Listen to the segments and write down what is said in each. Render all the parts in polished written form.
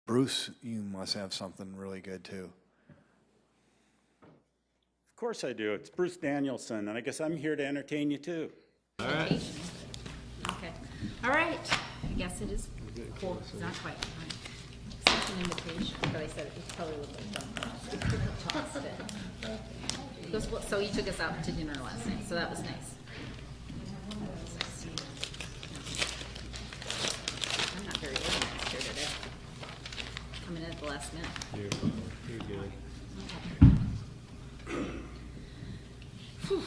Bruce, you must have something really good too. Of course I do. It's Bruce Danielson, and I guess I'm here to entertain you too. All right. Okay. All right. I guess it is cool. It's not quite. It's like an invitation, but I said it probably looked like something else. Tossed it. So he took us out to dinner last night, so that was nice. I'm not very organized here today. Coming in at the last minute. You're good. Whew.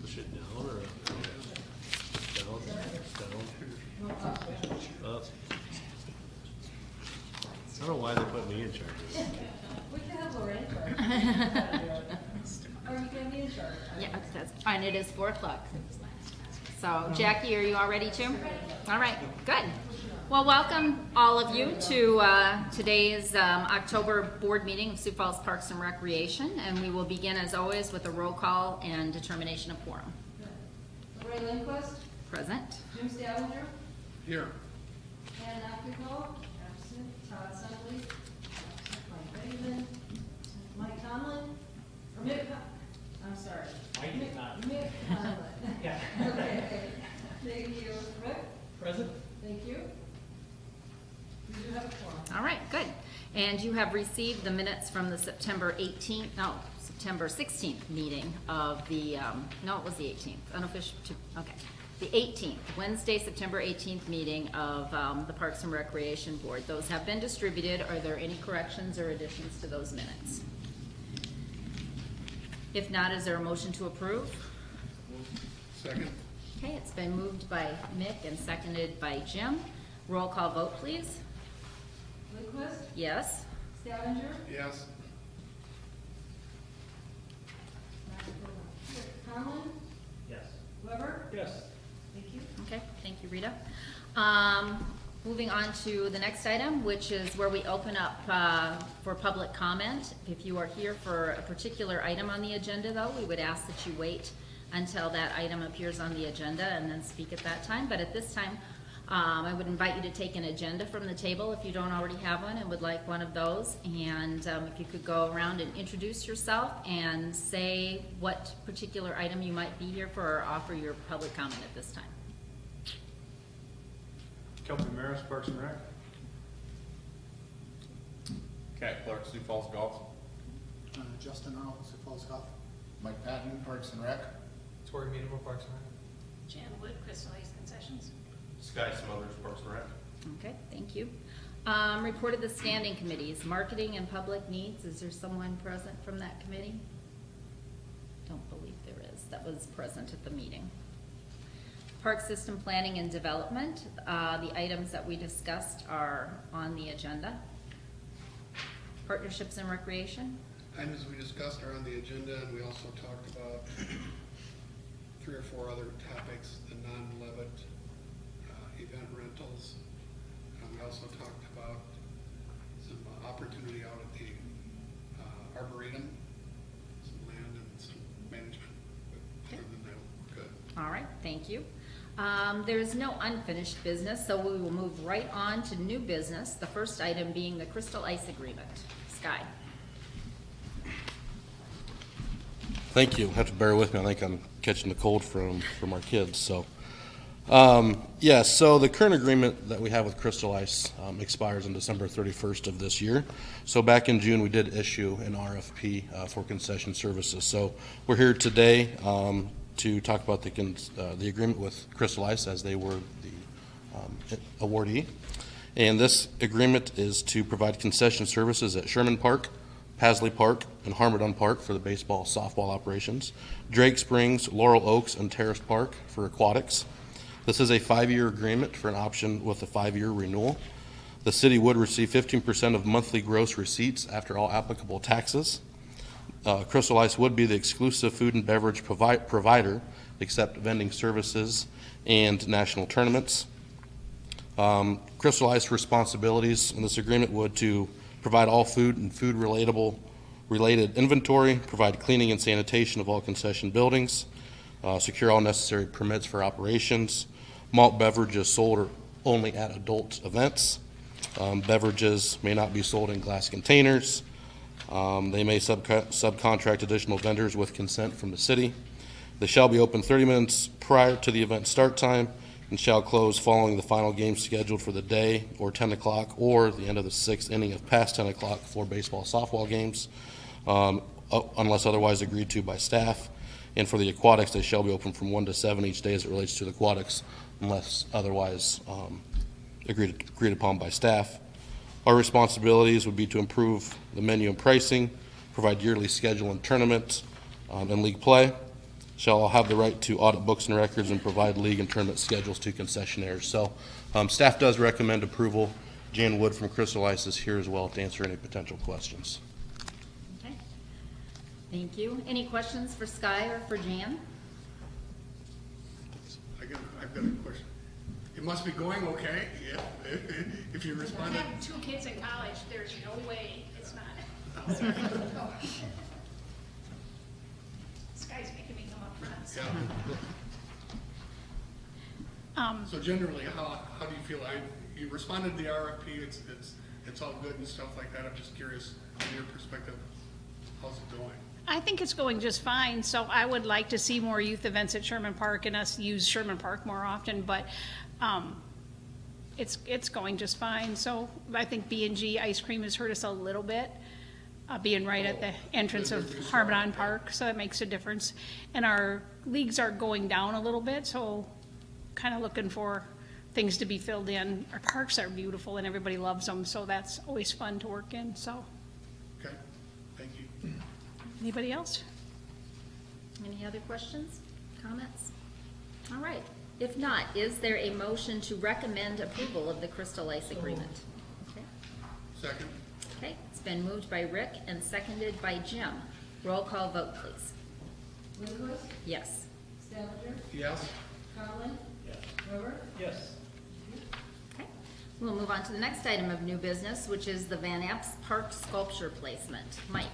Push it down or up? Down. Up. I don't know why they put me in charge of this. We can have Lorraine charge. Or you can be in charge. Yeah, that's fine. It is 4 o'clock. So, Jackie, are you all ready too? All right, good. Well, welcome all of you to today's October board meeting of Sioux Falls Parks and Recreation, and we will begin as always with a roll call and determination of quorum. Ray Lindquist, Present. Jim Stallinger, Here. Ann Ockenko, absent, Todd Suntley, absent, Mike Bateman, Mike Tomlin, or Mick, I'm sorry. Mick Tomlin. Yeah. Okay, thank you. Rick? Present? Thank you. We do have a quorum. All right, good. And you have received the minutes from the September 16th meeting of the, no, it was the 18th, unofficial, okay. The 18th, Wednesday, September 18th meeting of the Parks and Recreation Board. Those have been distributed. Are there any corrections or additions to those minutes? If not, is there a motion to approve? Second. Okay, it's been moved by Mick and seconded by Jim. Roll call vote, please. Lindquist, Yes? Stallinger, Yes. Tomlin, Yes. Weber, Yes. thank you. Okay, thank you, Rita. Moving on to the next item, which is where we open up for public comment. If you are here for a particular item on the agenda, though, we would ask that you wait until that item appears on the agenda and then speak at that time. But at this time, I would invite you to take an agenda from the table if you don't already have one and would like one of those. And if you could go around and introduce yourself and say what particular item you might be here for or offer your public comment at this time. Kelvin Maris, Parks and Rec. Cat Clark, Sioux Falls Golf. Justin Arnold, Sioux Falls Golf. Mike Patton, Parks and Rec. Tori Meadable, Parks and Rec. Jan Wood, Crystal Ice Concessions. Sky Smothers, Parks and Rec. Okay, thank you. Report of the standing committees, marketing and public needs. Is there someone present from that committee? Don't believe there is. That was present at the meeting. Park system planning and development. The items that we discussed are on the agenda. Partnerships and recreation. Items we discussed are on the agenda, and we also talked about 3 or 4 other topics, the non-levied event rentals. We also talked about some opportunity out at the Arboretum, some land and some management. But other than that, we're good. All right, thank you. There is no unfinished business, so we will move right on to new business. The first item being the Crystal Ice Agreement. Sky. Thank you. Have to bear with me. I think I'm catching the cold from our kids. So, so the current agreement that we have with Crystal Ice expires on December 31st of this year. So back in June, we did issue an RFP for concession services. So we're here today to talk about the agreement with Crystal Ice as they were the awardee. And this agreement is to provide concession services at Sherman Park, Pasley Park, and Harmerdon Park for the baseball, softball operations, Drake Springs, Laurel Oaks, and Terrace Park for aquatics. This is a 5-year agreement for an option with a 5-year renewal. The city would receive 15% of monthly gross receipts after all applicable taxes. Crystal Ice would be the exclusive food and beverage provider, except vending services and national tournaments. Crystal Ice responsibilities in this agreement would to provide all food and food-related inventory, provide cleaning and sanitation of all concession buildings, secure all necessary permits for operations, malt beverages sold or only at adult events, Beverages may not be sold in glass containers. They may subcontract additional vendors with consent from the city. They shall be open 30 minutes prior to the event start time and shall close following the final game scheduled for the day or 10 o'clock or the end of the sixth inning of past 10 o'clock for baseball, softball games, unless otherwise agreed to by staff. And for the aquatics, they shall be open from 1 to 7 each day as it relates to the aquatics, unless otherwise agreed upon by staff. Our responsibilities would be to improve the menu and pricing, provide yearly schedule and tournament and league play. Shall have the right to audit books and records and provide league and tournament schedules to concessionaires. So staff does recommend approval. Jan Wood from Crystal Ice is here as well to answer any potential questions. Okay. Thank you. Any questions for Sky or for Jan? I've got a question. It must be going okay if you I responded. have 2 kids in college, there's no way it's not. This guy's making me come up front. So. Yeah. So generally, how do you feel? You responded to the RFP, it's all good and stuff like that. I'm just curious, from your perspective, how's it going? I think it's going just fine, so I would like to see more youth events at Sherman Park and us use Sherman Park more often, but it's going just fine. So I think B&G Ice Cream has hurt us a little bit, being right at the entrance of Harbor Park, so that makes a difference. And our leagues are going down a little bit, so kind of looking for things to be filled in. Our parks are beautiful and everybody loves them, so that's always fun to work in, so. Okay, thank you. Anybody else? Any other questions, comments? All right. If not, is there a motion to recommend approval of the Crystal Ice agreement? Okay. Second? Okay, it's been moved by Rick and seconded by Jim. Roll call vote, please. Winquist, Yes. Stavanger, Yes? Conlon. Yes. River. Yes. Okay. We'll move on to the next item of new business, which is the Van Apps Park sculpture placement. Mike.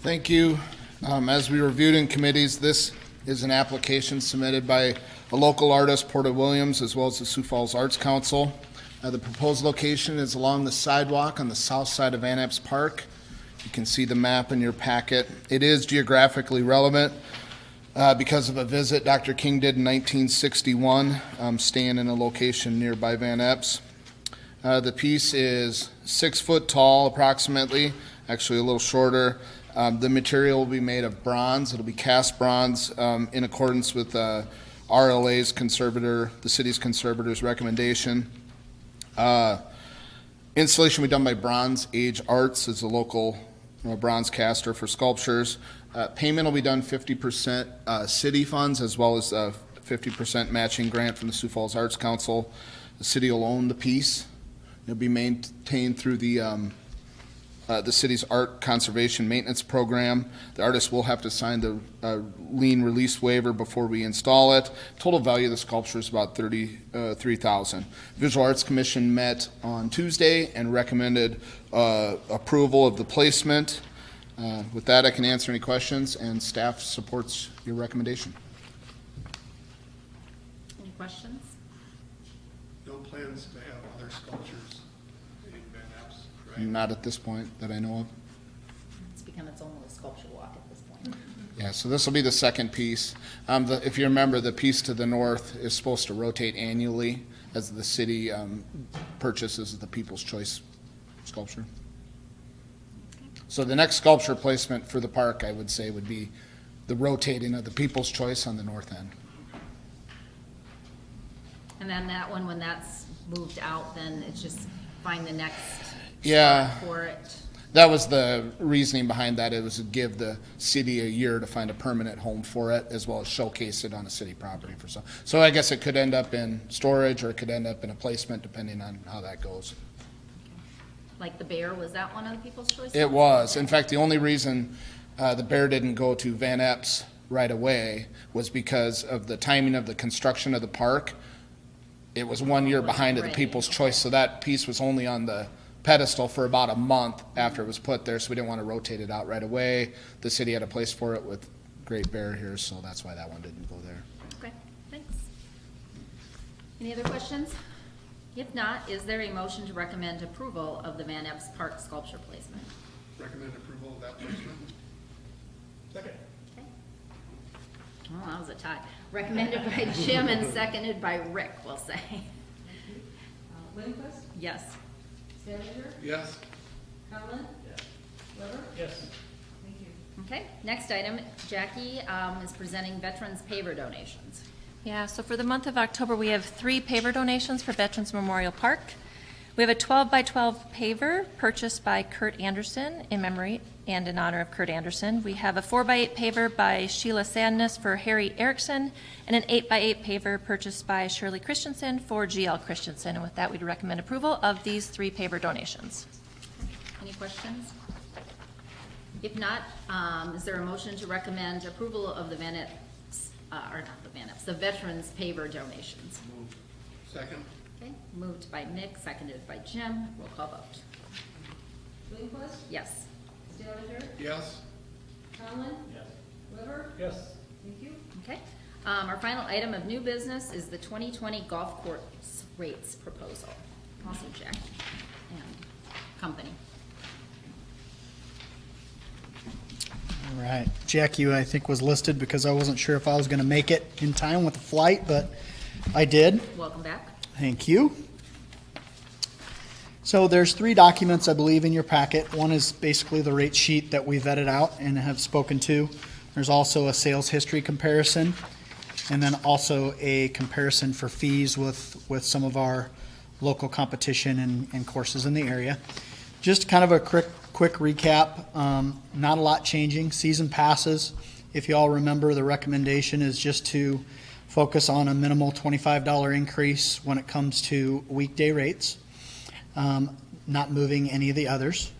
Thank you. As we reviewed in committees, this is an application submitted by a local artist, Porter Williams, as well as the Sioux Falls Arts Council. The proposed location is along the sidewalk on the south side of Van Apps Park. You can see the map in your packet. It is geographically relevant because of a visit Dr. King did in 1961, staying in a location nearby Van Apps. The piece is 6 foot tall approximately, actually a little shorter. The material will be made of bronze. It'll be cast bronze in accordance with RLA's conservator, the city's conservator's recommendation. Installation will be done by Bronze Age Arts, is a local bronze caster for sculptures. Payment will be done 50% city funds as well as 50% matching grant from the Sioux Falls Arts Council. The city will own the piece. It'll be maintained through the city's art conservation maintenance program. The artist will have to sign the lien release waiver before we install it. Total value of the sculpture is about $33,000. Visual Arts Commission met on Tuesday and recommended approval of the placement. With that, I can answer any questions, and staff supports your recommendation. Any questions? No plans to have other sculptures in Van Apps, right? Not at this point that I know of. It's become its own little sculpture walk at this point. Yeah, so this will be the second piece. If you remember, the piece to the north is supposed to rotate annually as the city purchases the People's Choice sculpture. So the next sculpture placement for the park, I would say, would be the rotating of the People's Choice on the north end. And then that one, when that's moved out, then it's just find the next Yeah. spot for it. That was the reasoning behind that. It was to give the city a year to find a permanent home for it, as well as showcase it on a city property for some. So I guess it could end up in storage, or it could end up in a placement, depending on how that goes. Like the bear, was that one of the People's Choice? It ones? was. In fact, the only reason the bear didn't go to Van Apps right away was because of the timing of the construction of the park. It was 1 year behind of the Right. People's Choice, so that piece was only on the pedestal for about a month after it was put there, so we didn't want to rotate it out right away. The city had a place for it with Great Bear here, so that's why that one didn't go there. Okay, thanks. Any other questions? If not, is there a motion to recommend approval of the Van Epps Park sculpture placement? Recommend approval of that placement. Second. Okay. Oh, that was a tie. Recommended by Jim and seconded by Rick, we'll say. Lindquist, Yes. Challenger, Yes. Conlon, Yes. Weber, Yes. thank you. Okay, next item, Jackie is presenting veterans paver donations. Yeah, so for the month of October, we have 3 paver donations for Veterans Memorial Park. We have a 12 by 12 paver purchased by Kurt Anderson in memory and in honor of Kurt Anderson. We have a 4 by 8 paver by Sheila Sadness for Harry Erickson, and an 8 by 8 paver purchased by Shirley Christensen for GL Christensen. And with that, we'd recommend approval of these 3 paver donations. Any questions? If not, is there a motion to recommend approval of the Van Epps, or not the Van Epps, the veterans paver donations? Move. Second. Okay, moved by Mick, seconded by Jim. Roll call vote. Lindquist, Yes. Challenger, Yes. Conlon, Yes. Weber, Yes. thank you. Okay. Our final item of new business is the 2020 golf course rates proposal. Also Jackie and company. All right. Jackie, I think, was listed because I wasn't sure if I was going to make it in time with the flight, but I did. Welcome back. Thank you. So there's 3 documents, I believe, in your packet. One is basically the rate sheet that we vetted out and have spoken to. There's also a sales history comparison, and then also a comparison for fees with some of our local competition and courses in the area. Just kind of a quick recap. Not a lot changing. Season passes, if you all remember, the recommendation is just to focus on a minimal $25 increase when it comes to weekday rates, not moving any of the others.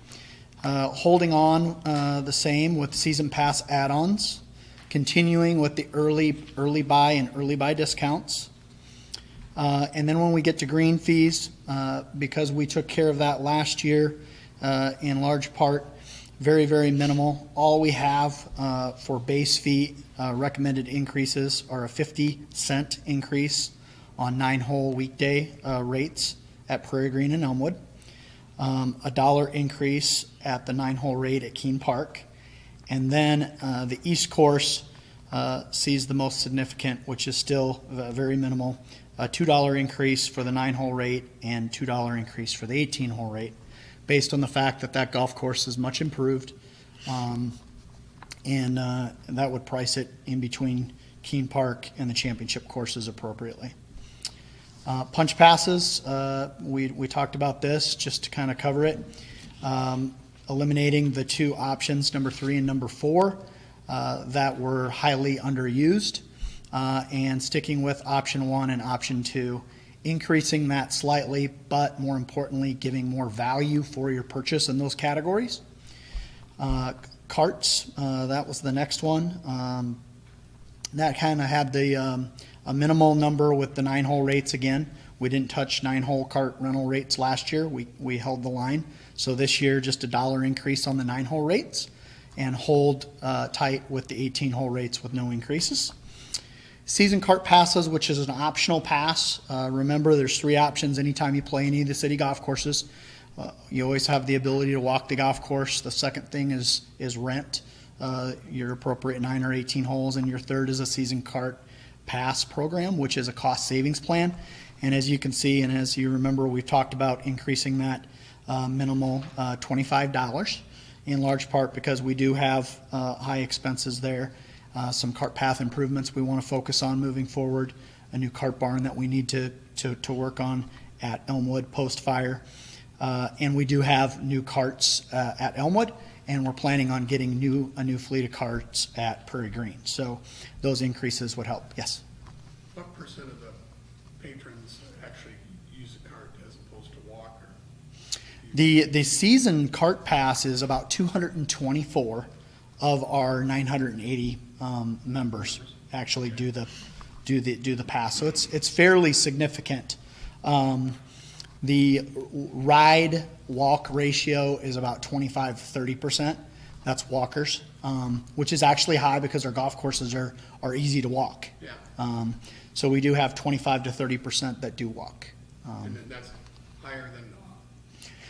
Holding on the same with season pass add-ons, continuing with the early buy and early buy discounts. And then when we get to green fees, because we took care of that last year in large part, very, very minimal. All we have for base fee recommended increases are a 50-cent increase on 9-hole weekday rates at Prairie Green and Elmwood, a $1 increase at the 9-hole rate at Keene Park, and then the East Course sees the most significant, which is still very minimal, a $2 increase for the 9-hole rate and $2 increase for the 18-hole rate, based on the fact that that golf course is much improved, and that would price it in between Keene Park and the championship courses appropriately. Punch passes, we talked about this just to kind of cover it. Eliminating the 2 options, number 3 and number 4, that were highly underused, and sticking with option 1 and option 2, increasing that slightly, but more importantly, giving more value for your purchase in those categories. Carts, that was the next one. That kind of had a minimal number with the 9-hole rates again. We didn't touch 9-hole cart rental rates last year. We held the line. So this year, just a $1 increase on the 9-hole rates, and hold tight with the 18-hole rates with no increases. Season cart passes, which is an optional pass. Remember, there's 3 options anytime you play any of the city golf courses. You always have the ability to walk the golf course. The second thing is rent your appropriate 9 or 18 holes, and your third is a season cart pass program, which is a cost savings plan. And as you can see, and as you remember, we've talked about increasing that minimal $25, in large part because we do have high expenses there. Some cart path improvements we want to focus on moving forward, a new cart barn that we need to work on at Elmwood post-fire. And we do have new carts at Elmwood, and we're planning on getting a new fleet of carts at Prairie Green. So those increases would help. Yes? What % of the patrons actually use a cart as opposed to walk? Or The season cart pass is about 224 of our 980 members actually do the pass. So it's fairly significant. The ride walk ratio is about 25-30%. That's walkers, which is actually high because our golf courses are easy to walk. Yeah. So we do have 25 to 30% that do walk. And then that's higher than,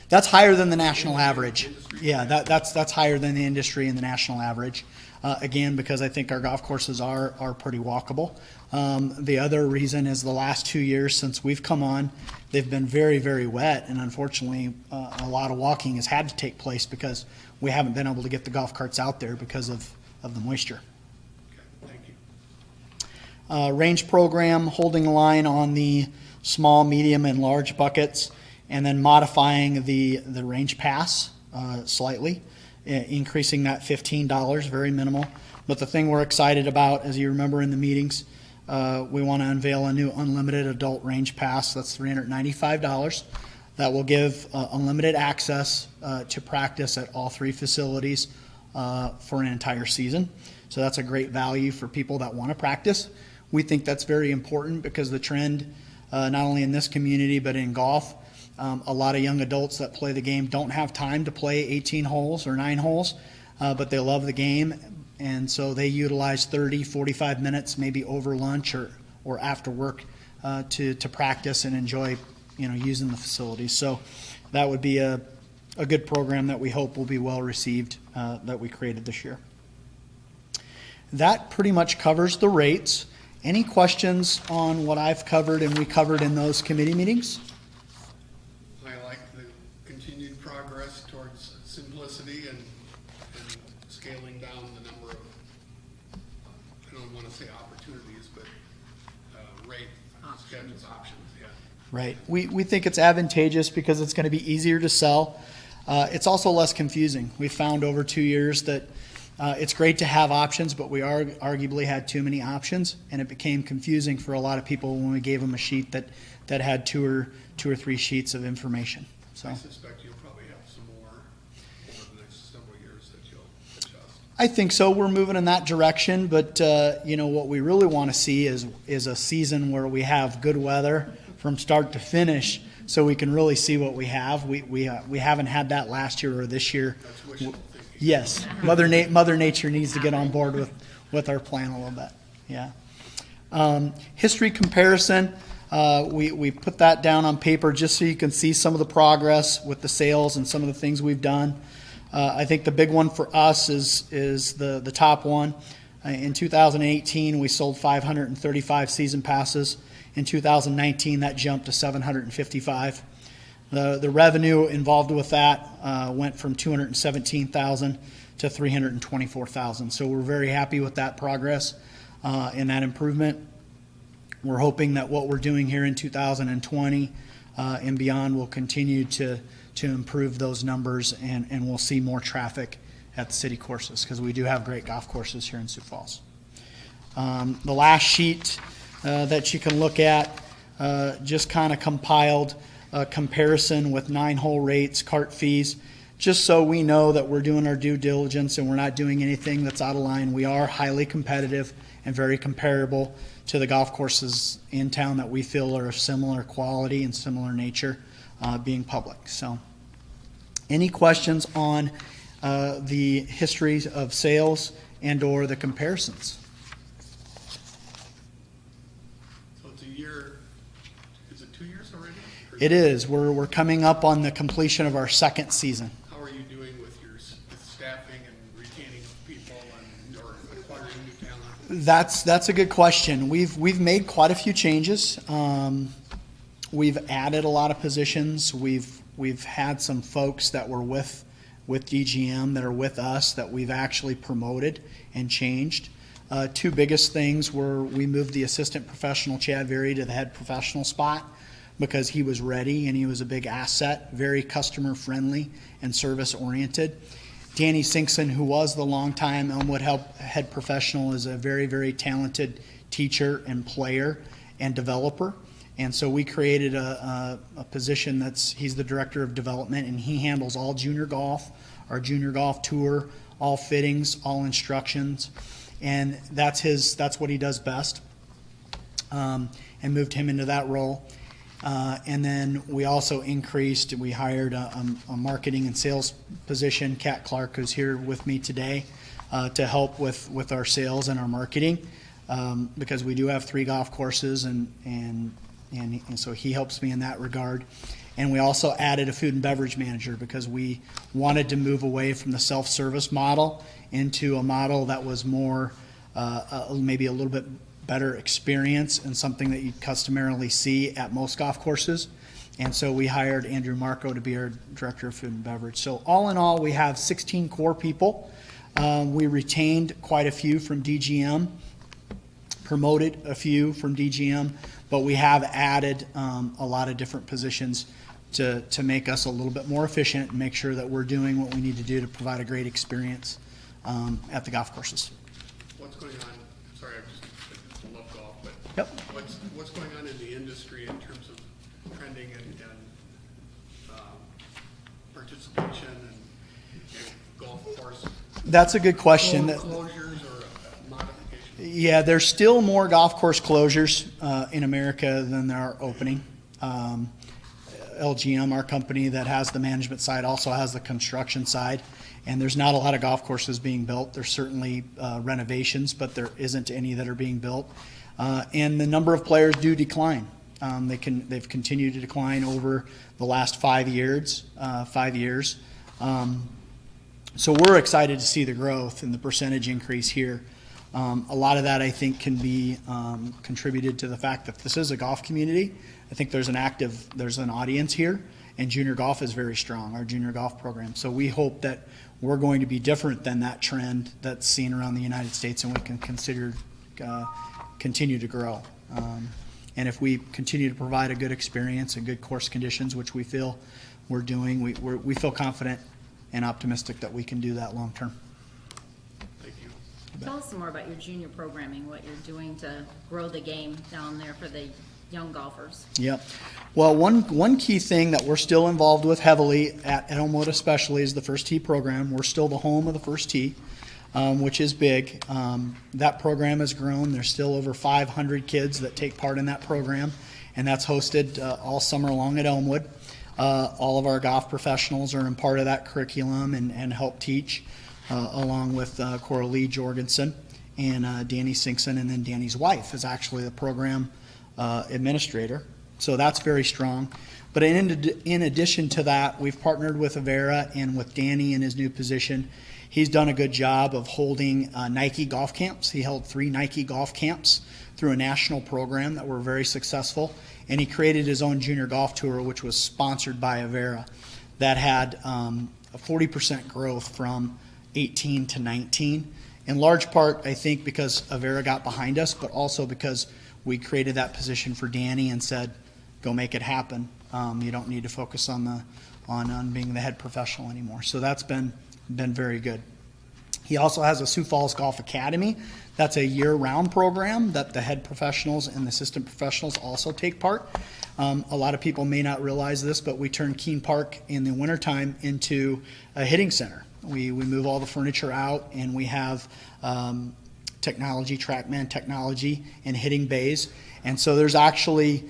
That's higher than the national average. Yeah, that's higher than the industry and the national average. Again, because I think our golf courses are pretty walkable. The other reason is the last 2 years since we've come on, they've been very, very wet, and unfortunately, a lot of walking has had to take place because we haven't been able to get the golf carts out there because of the moisture. okay, thank you. Range program, holding the line on the small, medium, and large buckets, and then modifying the range pass slightly, increasing that $15, very minimal. But the thing we're excited about, as you remember in the meetings, we want to unveil a new unlimited adult range pass. That's $395. That will give unlimited access to practice at all 3 facilities for an entire season. So that's a great value for people that want to practice. We think that's very important because the trend, not only in this community but in golf, a lot of young adults that play the game don't have time to play 18 holes or 9 holes, but they love the game, and so they utilize 30, 45 minutes maybe over lunch or after work to practice and enjoy using the facilities. So that would be a good program that we hope will be well received that we created this year. That pretty much covers the rates. Any questions on what I've covered and we covered in those committee meetings? I like the continued progress towards simplicity and scaling down the number of, I don't want to say opportunities, but rate schedules, options, yeah. Right. We think it's advantageous because it's going to be easier to sell. It's also less confusing. We found over 2 years that it's great to have options, but we arguably had too many options, and it became confusing for a lot of people when we gave them a sheet that had two or three sheets of information. So I suspect you'll probably have some more over the next several years that you'll adjust. I think so. We're moving in that direction, but what we really want to see is a season where we have good weather from start to finish, so we can really see what we have. We haven't had that last year or this year. That's wishful thinking. Yes, Mother Nature needs to get on board with our plan a little bit. Yeah. History comparison. We put that down on paper just so you can see some of the progress with the sales and some of the things we've done. I think the big one for us is the top one. In 2018, we sold 535 season passes. In 2019, that jumped to 755. The revenue involved with that went from $217,000 to $324,000. So we're very happy with that progress and that improvement. We're hoping that what we're doing here in 2020 and beyond will continue to improve those numbers, and we'll see more traffic at the city courses because we do have great golf courses here in Sioux Falls. The last sheet that you can look at just kind of compiled a comparison with 9-hole rates, cart fees, just so we know that we're doing our due diligence and we're not doing anything that's out of line. We are highly competitive and very comparable to the golf courses in town that we feel are of similar quality and similar nature, being public. So any questions on the history of sales and or the comparisons? So it's a year, is it 2 years already? Or It is. We're coming up on the completion of our second season. how are you doing with your staffing and retaining people or acquiring new talent? That's a good question. We've made quite a few changes. We've added a lot of positions. We've had some folks that were with DGM that are with us that we've actually promoted and changed. Two biggest things were we moved the assistant professional Chad Very to the head professional spot because he was ready and he was a big asset, very customer friendly and service oriented. Danny Sinkson, who was the longtime Elmwood head professional, is a very, very talented teacher and player and developer. And so we created a position he's the director of development, and he handles all junior golf, our junior golf tour, all fittings, all instructions. And that's what he does best, and moved him into that role. And then we also we hired a marketing and sales position, Kat Clark, who's here with me today, to help with our sales and our marketing, because we do have 3 golf courses, and and so he helps me in that regard. And we also added a food and beverage manager because we wanted to move away from the self-service model into a model that was more, maybe a little bit better experience and something that you customarily see at most golf courses. And so we hired Andrew Marco to be our director of food and beverage. So all in all, we have 16 core people. We retained quite a few from DGM, promoted a few from DGM, but we have added a lot of different positions to make us a little bit more efficient and make sure that we're doing what we need to do to provide a great experience at the golf courses. What's going on, sorry, I love golf, but Yep. what's going on in the industry in terms of trending and participation and golf course? That's a good question. Closures or modifications? Yeah, there's still more golf course closures in America than there are opening. LGM, our company that has the management side, also has the construction side, and there's not a lot of golf courses being built. There's certainly renovations, but there isn't any that are being built. And the number of players do decline. They've continued to decline over the last 5 years. So we're excited to see the growth and the percentage increase here. A lot of that, I think, can be contributed to the fact that this is a golf community. I think there's an audience here, and junior golf is very strong, our junior golf program. So we hope that we're going to be different than that trend that's seen around the United States, and we can continue to grow. And if we continue to provide a good experience and good course conditions, which we feel we're doing, we feel confident and optimistic that we can do that long term. Thank you. Tell us some more about your junior programming, what you're doing to grow the game down there for the young golfers. Yep. Well, one key thing that we're still involved with heavily at Elmwood especially is the First Tee program. We're still the home of the First Tee, which is big. That program has grown. There's still over 500 kids that take part in that program, and that's hosted all summer long at Elmwood. All of our golf professionals are in part of that curriculum and help teach, along with Coral Lee Jorgensen and Danny Sinkson, and then Danny's wife is actually the program administrator. So that's very strong. But in addition to that, we've partnered with Avera, and with Danny in his new position, he's done a good job of holding Nike golf camps. He held 3 Nike golf camps through a national program that were very successful. And he created his own junior golf tour, which was sponsored by Avera, that had a 40% growth from 18 to 19. In large part, I think, because Avera got behind us, but also because we created that position for Danny and said, go make it happen. You don't need to focus on being the head professional anymore. So that's been very good. He also has a Sioux Falls Golf Academy. That's a year-round program that the head professionals and the assistant professionals also take part. A lot of people may not realize this, but we turn Keene Park in the wintertime into a hitting center. We move all the furniture out, and we have technology, TrackMan technology, and hitting bays. And so there's actually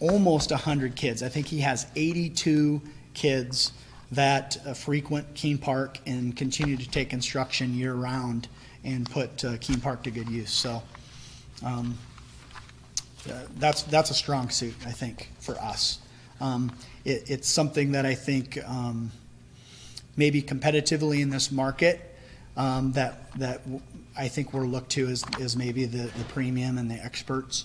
almost 100 kids. I think he has 82 kids that frequent Keene Park and continue to take instruction year-round and put Keene Park to good use. So that's a strong suit, I think, for us. It's something that I think maybe competitively in this market that I think we're looked to as maybe the premium and the experts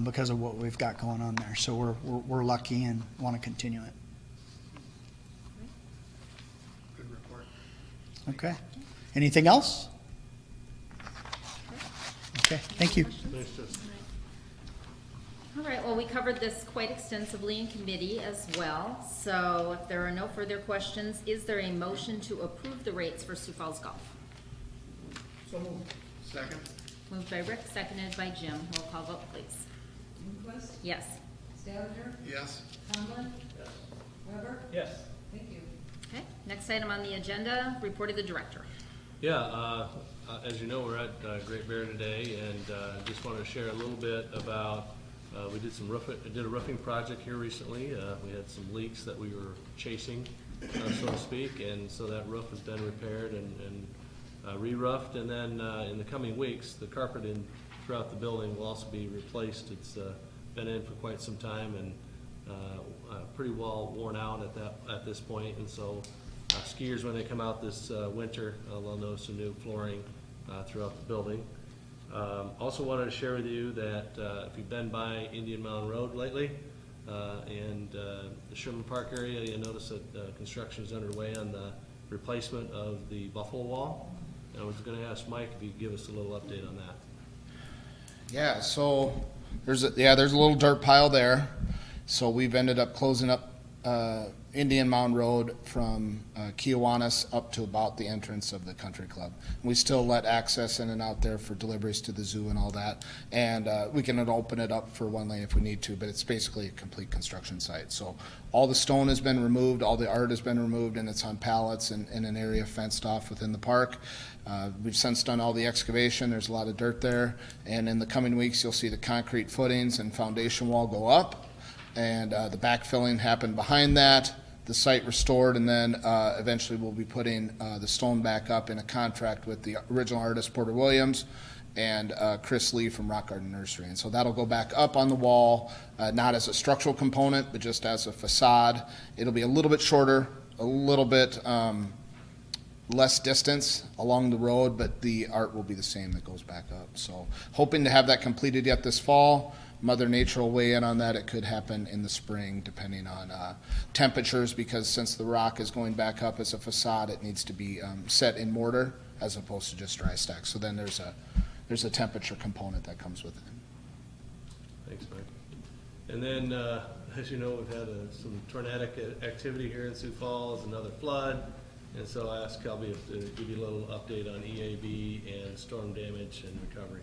because of what we've got going on there. So we're lucky and want to continue it. Good report. Okay. Anything else? Okay, thank you. All right, well, we covered this quite extensively in committee as well. So if there are no further questions, is there a motion to approve the rates for Sioux Falls Golf? So moved. Second? Moved by Rick, seconded by Jim. Roll call vote, please. Lindquist, Yes. Stavanger, Yes. Conlon, Yes. Weber, Yes. thank you. Okay, next item on the agenda, report of the director. Yeah, as you know, we're at Great Bear today, and just wanted to share a little bit about, we did a roofing project here recently. We had some leaks that we were chasing, so to speak, and so that roof has been repaired and re-roughed, and then in the coming weeks, the carpeting throughout the building will also be replaced. It's been in for quite some time and pretty well worn out at this point. And so skiers, when they come out this winter, they'll notice some new flooring throughout the building. Also wanted to share with you that if you've been by Indian Mountain Road lately and the Sherman Park area, you'll notice that construction is underway on the replacement of the Buffalo Wall. And I was going to ask Mike if you could give us a little update on that. Yeah, so there's a little dirt pile there. So we've ended up closing up Indian Mound Road from Kiwanis up to about the entrance of the country club. We still let access in and out there for deliveries to the zoo and all that. And we can open it up for one lane if we need to, but it's basically a complete construction site. So all the stone has been removed, all the art has been removed, and it's on pallets in an area fenced off within the park. We've since done all the excavation. There's a lot of dirt there. And in the coming weeks, you'll see the concrete footings and foundation wall go up. And the backfilling happened behind that, the site restored, and then eventually we'll be putting the stone back up in a contract with the original artist, Porter Williams, and Chris Lee from Rock Garden Nursery. And so that'll go back up on the wall, not as a structural component, but just as a facade. It'll be a little bit shorter, a little bit less distance along the road, but the art will be the same that goes back up. So hoping to have that completed yet this fall. Mother Nature will weigh in on that. It could happen in the spring depending on temperatures, because since the rock is going back up as a facade, it needs to be set in mortar as opposed to just dry stack. So then there's a temperature component that comes with it. Thanks, Mike. And then, as you know, we've had some tornadic activity here in Sioux Falls, another flood. And so I asked Kelby to give you a little update on EAB and storm damage and recovery.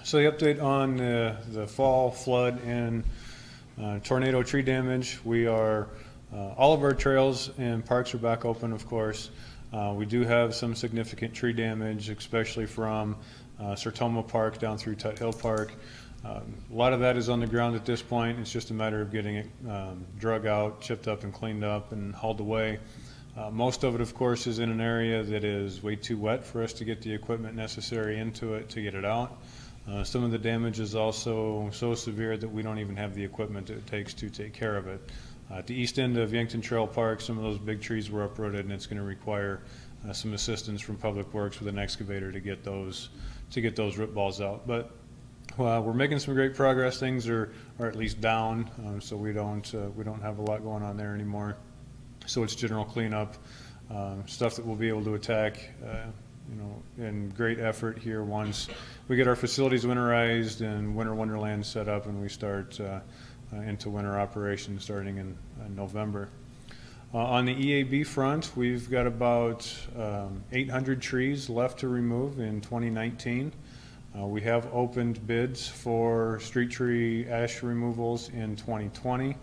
So the update on the fall flood and tornado tree damage, we are, all of our trails and parks are back open, of course. We do have some significant tree damage, especially from Sertoma Park down through Tut Hill Park. A lot of that is on the ground at this point. It's just a matter of getting it drug out, chipped up and cleaned up and hauled away. Most of it, of course, is in an area that is way too wet for us to get the equipment necessary into it to get it out. Some of the damage is also so severe that we don't even have the equipment it takes to take care of it. At the east end of Yankton Trail Park, some of those big trees were uprooted, and it's going to require some assistance from Public Works with an excavator to get those root balls out. But we're making some great progress. Things are at least down, so we don't have a lot going on there anymore. So it's general cleanup, stuff that we'll be able to attack, in great effort here once we get our facilities winterized and winter wonderland set up, and we start into winter operations starting in November. On the EAB front, we've got about 800 trees left to remove in 2019. We have opened bids for street tree ash removals in 2020.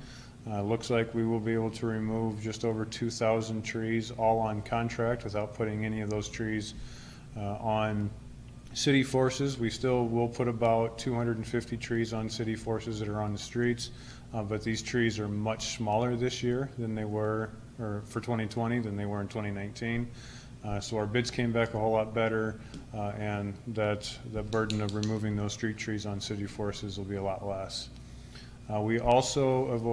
Looks like we will be able to remove just over 2,000 trees, all on contract, without putting any of those trees on city forces. We still will put about 250 trees on city forces that are on the streets, but these trees are much smaller this year than they were, or for 2020, than they were in 2019. So our bids came back a whole lot better, and the burden of removing those street trees on city forces will be a lot less. We also have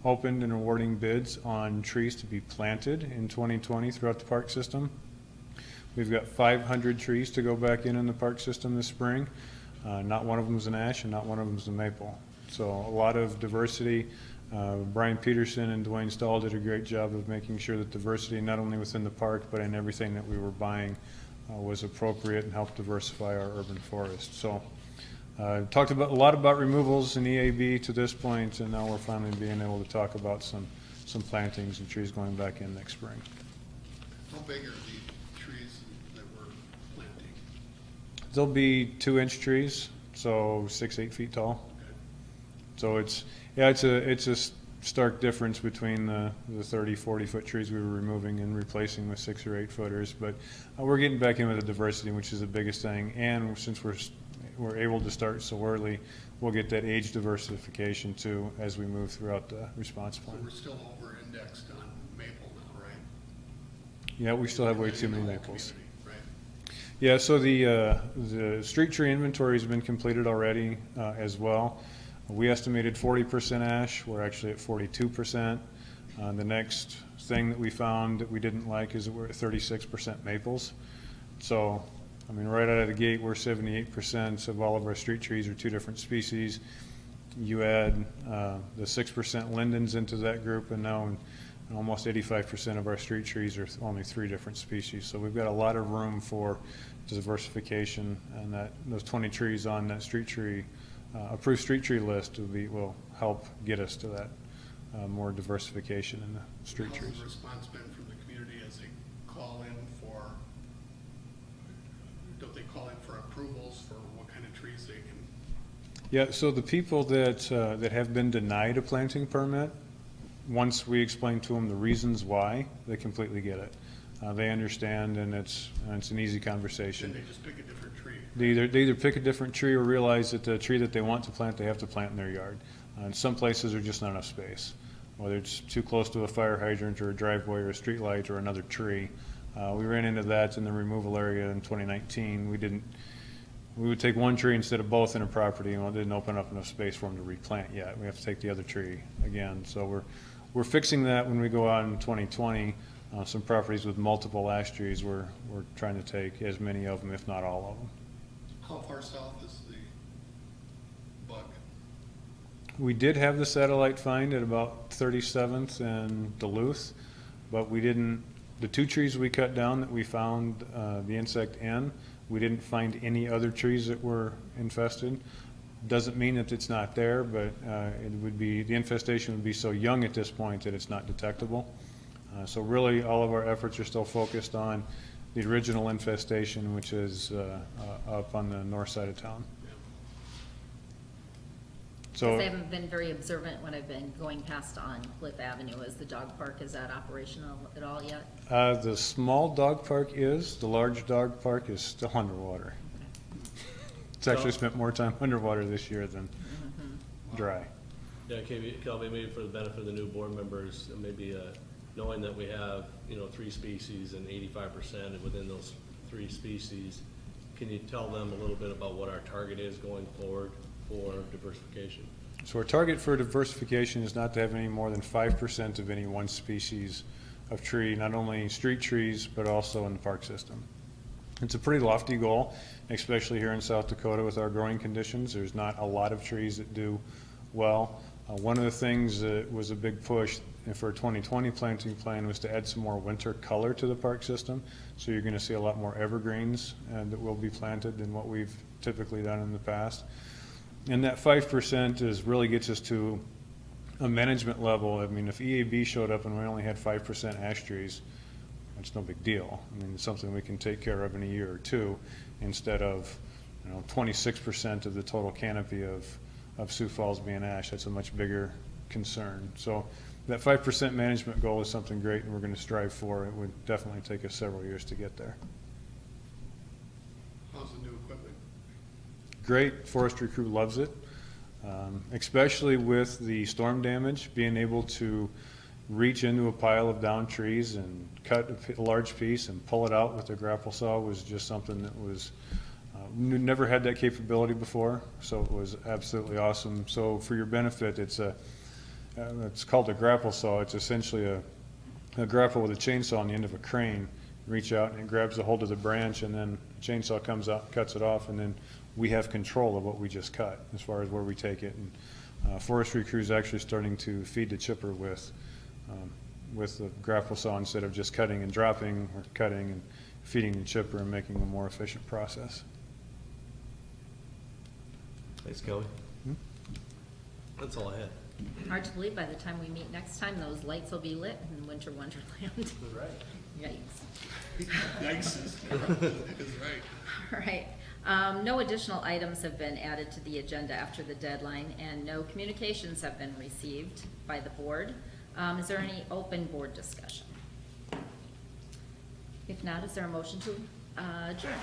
opened and awarding bids on trees to be planted in 2020 throughout the park system. We've got 500 trees to go back in the park system this spring. Not one of them is an ash and not one of them is a maple. So a lot of diversity. Brian Peterson and Dwayne Stahl did a great job of making sure that diversity, not only within the park, but in everything that we were buying, was appropriate and helped diversify our urban forest. So talked a lot about removals in EAB to this point, and now we're finally being able to talk about some plantings and trees going back in next spring. How big are the trees that we're planting? They'll be 2-inch trees, so 6-8 feet tall. Okay. So it's a stark difference between the 30-40 foot trees we were removing and replacing with 6 or 8 footers. But we're getting back in with the diversity, which is the biggest thing. And since we're able to start so early, we'll get that age diversification too as we move throughout the response plan. So we're still over-indexed on maple now, right? Yeah, we still have way too many maples. Right. Yeah, so the street tree inventory has been completed already as well. We estimated 40% ash, we're actually at 42%. The next thing that we found that we didn't like is that we're at 36% maples. So, I mean, right out of the gate, we're 78% of all of our street trees are 2 different species. You add the 6% lindens into that group, and now almost 85% of our street trees are only 3 different species. So we've got a lot of room for diversification, and those 20 trees on that street tree, approved street tree list will help get us to that more diversification in the street trees. How's the response been from the community as they call in for, don't they call in for approvals for what kind of trees they can? Yeah, so the people that have been denied a planting permit, once we explain to them the reasons why, they completely get it. They understand, and it's an easy conversation. Then they just pick a different tree. They either pick a different tree or realize that the tree that they want to plant, they have to plant in their yard. And some places are just not enough space, whether it's too close to a fire hydrant or a driveway or a street light or another tree. We ran into that in the removal area in 2019. We would take one tree instead of both in a property, and it didn't open up enough space for them to replant yet. We have to take the other tree again. So we're fixing that when we go out in 2020. Some properties with multiple ash trees, we're trying to take as many of them, if not all of them. How far south is the bug? We did have the satellite find at about 37th and Duluth, but we didn't, the 2 trees we cut down that we found the insect in, we didn't find any other trees that were infested. Doesn't mean that it's not there, but it would be, the infestation would be so young at this point that it's not detectable. So really, all of our efforts are still focused on the original infestation, which is up on the north side of town. So I haven't been very observant when I've been going past on Cliff Avenue. Is the dog park, is that operational at all yet? the small dog park is, the large dog park is still underwater. It's actually spent more time underwater this year than dry. Yeah, Kelby, maybe for the benefit of the new board members, maybe knowing that we have, 3 species and 85% within those 3 species, can you tell them a little bit about what our target is going forward for diversification? So our target for diversification is not to have any more than 5% of any one species of tree, not only street trees, but also in the park system. It's a pretty lofty goal, especially here in South Dakota with our growing conditions. There's not a lot of trees that do well. One of the things that was a big push for a 2020 planting plan was to add some more winter color to the park system. So you're going to see a lot more evergreens that will be planted than what we've typically done in the past. And that 5% really gets us to a management level. I mean, if EAB showed up and we only had 5% ash trees, it's no big deal. I mean, it's something we can take care of in a year or 2 instead of 26% of the total canopy of Sioux Falls being ash. That's a much bigger concern. So that 5% management goal is something great, and we're going to strive for. It would definitely take us several years to get there. How's the new equipment? Great. Forestry crew loves it, especially with the storm damage. Being able to reach into a pile of downed trees and cut a large piece and pull it out with a grapple saw was just something that was never had that capability before, so it was absolutely awesome. So for your benefit, it's called a grapple saw. It's essentially a grapple with a chainsaw on the end of a crane. You reach out and it grabs a hold of the branch, and then the chainsaw comes out, cuts it off, and then we have control of what we just cut as far as where we take it. And forestry crew is actually starting to feed the chipper with the grapple saw instead of just cutting and dropping, or cutting and feeding the chipper and making a more efficient process. Thanks, Kelly. That's all I had. Hard to believe by the time we meet next time, those lights will be lit in Winter Wonderland. Right. Yikes. Yikes is right. All right. No additional items have been added to the agenda after the deadline, and no communications have been received by the board. Is there any open board discussion? If not, is there a motion to adjourn?